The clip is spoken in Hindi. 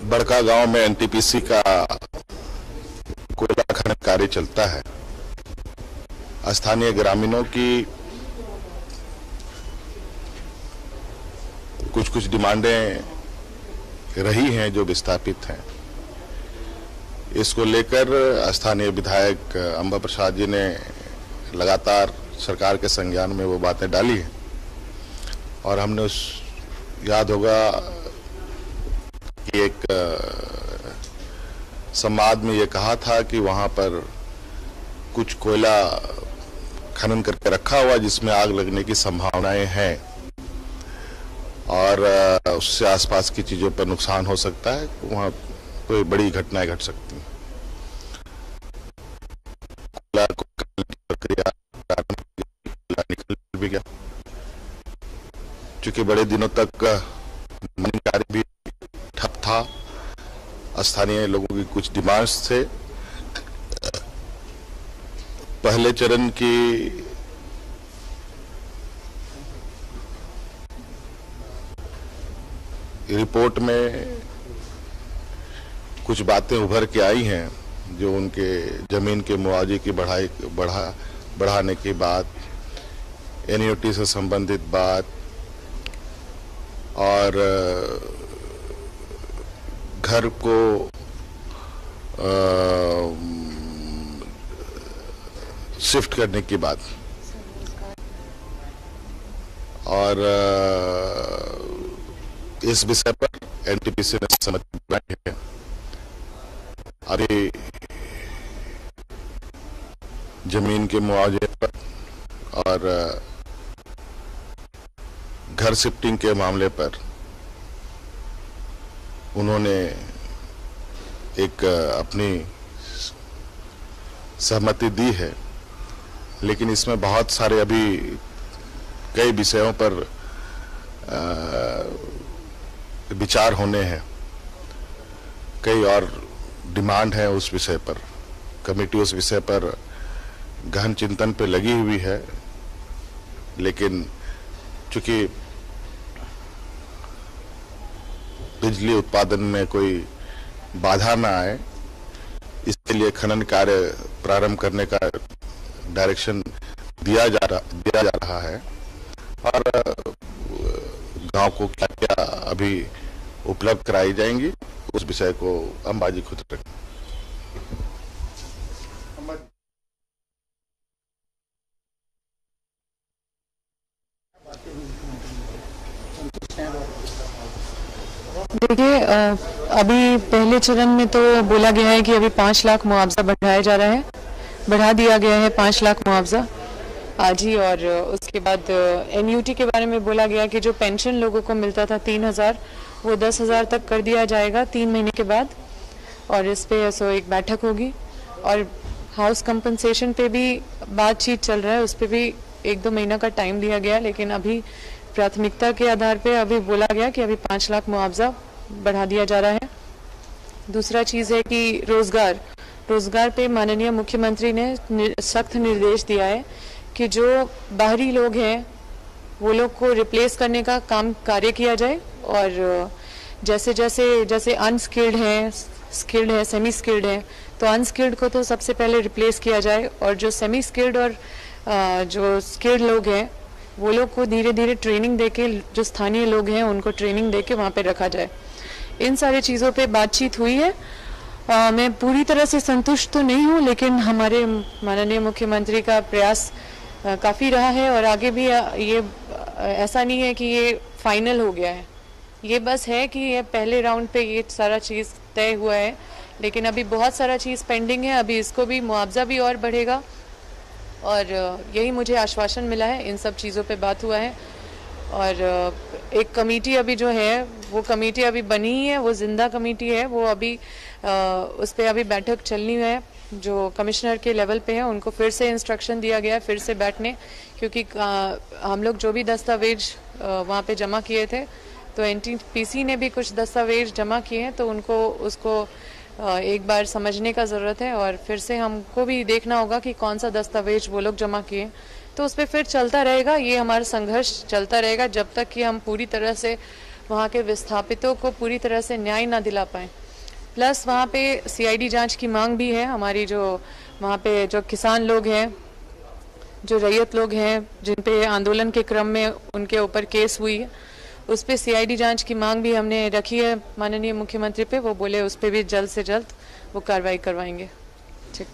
बड़का गांव में एनटीपीसी का कोयला खनन कार्य चलता है। स्थानीय ग्रामीणों की कुछ डिमांडें रही हैं जो विस्थापित हैं। इसको लेकर स्थानीय विधायक अंबा प्रसाद जी ने लगातार सरकार के संज्ञान में वो बातें डाली हैं और हमने याद होगा कि एक संवाद में ये कहा था कि वहां पर कुछ कोयला खनन करके रखा हुआ जिसमें आग लगने की संभावनाएं हैं और उससे आसपास की चीजों पर नुकसान हो सकता है, वहां कोई बड़ी घटनाएं घट सकती हैं। कोयला प्रक्रिया निकल भी गया, चूंकि बड़े दिनों तक माइनिंग कार्य भी ठप था। स्थानीय लोगों की कुछ डिमांड्स थे। पहले चरण की रिपोर्ट में कुछ बातें उभर के आई हैं, जो उनके जमीन के मुआवजे की बढ़ाने की बात, एनयूटी से संबंधित बात और घर को शिफ्ट करने की बात और इस विषय पर एनटीपीसी ने सहमति बनाई है। अभी जमीन के मुआवजे पर और घर शिफ्टिंग के मामले पर उन्होंने एक अपनी सहमति दी है, लेकिन इसमें बहुत सारे अभी कई विषयों पर विचार होने हैं। कई और डिमांड है उस विषय पर। कमेटी उस विषय पर गहन चिंतन पे लगी हुई है, लेकिन चूंकि बिजली उत्पादन में कोई बाधा ना आए, इसके लिए खनन कार्य प्रारंभ करने का डायरेक्शन दिया जा रहा है और गांव को क्या क्या अभी उपलब्ध कराई जाएंगी उस विषय को अंबाजी खुद रखें। देखिए, अभी पहले चरण में तो बोला गया है कि अभी 5 लाख मुआवजा बढ़ा दिया गया है 5 लाख मुआवजा आज ही। और उसके बाद एनयूटी के बारे में बोला गया कि जो पेंशन लोगों को मिलता था 3,000 वो 10,000 तक कर दिया जाएगा 3 महीने के बाद। और इस पे एक बैठक होगी और हाउस कंपनसेशन पे भी बातचीत चल रहा है, उस पर भी 1-2 महीना का टाइम दिया गया, लेकिन अभी प्राथमिकता के आधार पे अभी बोला गया कि अभी 5 लाख मुआवजा बढ़ा दिया जा रहा है। दूसरा चीज़ है कि रोजगार पे माननीय मुख्यमंत्री ने सख्त निर्देश दिया है कि जो बाहरी लोग हैं वो लोग को रिप्लेस करने का कार्य किया जाए और जैसे अनस्किल्ड है, स्किल्ड है, सेमी स्किल्ड है, तो अनस्किल्ड को तो सबसे पहले रिप्लेस किया जाए और जो सेमी स्किल्ड और जो स्किल्ड लोग हैं वो लोग को धीरे धीरे ट्रेनिंग देके, जो स्थानीय लोग हैं उनको ट्रेनिंग देके वहाँ पे रखा जाए। इन सारी चीज़ों पे बातचीत हुई है। मैं पूरी तरह से संतुष्ट तो नहीं हूँ, लेकिन हमारे माननीय मुख्यमंत्री का प्रयास काफ़ी रहा है और आगे भी ये ऐसा नहीं है कि ये फाइनल हो गया है, ये बस है कि ये पहले राउंड पे ये सारा चीज़ तय हुआ है, लेकिन अभी बहुत सारा चीज़ पेंडिंग है। अभी इसको भी मुआवजा भी और बढ़ेगा और यही मुझे आश्वासन मिला है। इन सब चीज़ों पे बात हुआ है और एक कमेटी अभी जो है वो कमेटी अभी बनी ही है, वो जिंदा कमेटी है, वो अभी उस पर अभी बैठक चलनी है। जो कमिश्नर के लेवल पे है उनको फिर से इंस्ट्रक्शन दिया गया है फिर से बैठने, क्योंकि हम लोग जो भी दस्तावेज वहाँ पे जमा किए थे तो एनटीपीसी ने भी कुछ दस्तावेज जमा किए हैं, तो उनको उसको एक बार समझने का ज़रूरत है और फिर से हमको भी देखना होगा कि कौन सा दस्तावेज वो लोग जमा किए, तो उस पर फिर चलता रहेगा। ये हमारा संघर्ष चलता रहेगा जब तक कि हम पूरी तरह से वहाँ के विस्थापितों को पूरी तरह से न्याय ना दिला पाएं। प्लस वहाँ पे सीआईडी जांच की मांग भी है हमारी। जो वहाँ पे जो किसान लोग हैं, जो रैयत लोग हैं, जिन पे आंदोलन के क्रम में उनके ऊपर केस हुई है, उस पे सीआईडी जांच की मांग भी हमने रखी है माननीय मुख्यमंत्री पे। वो बोले उस पे भी जल्द से जल्द वो कार्रवाई करवाएंगे। ठीक।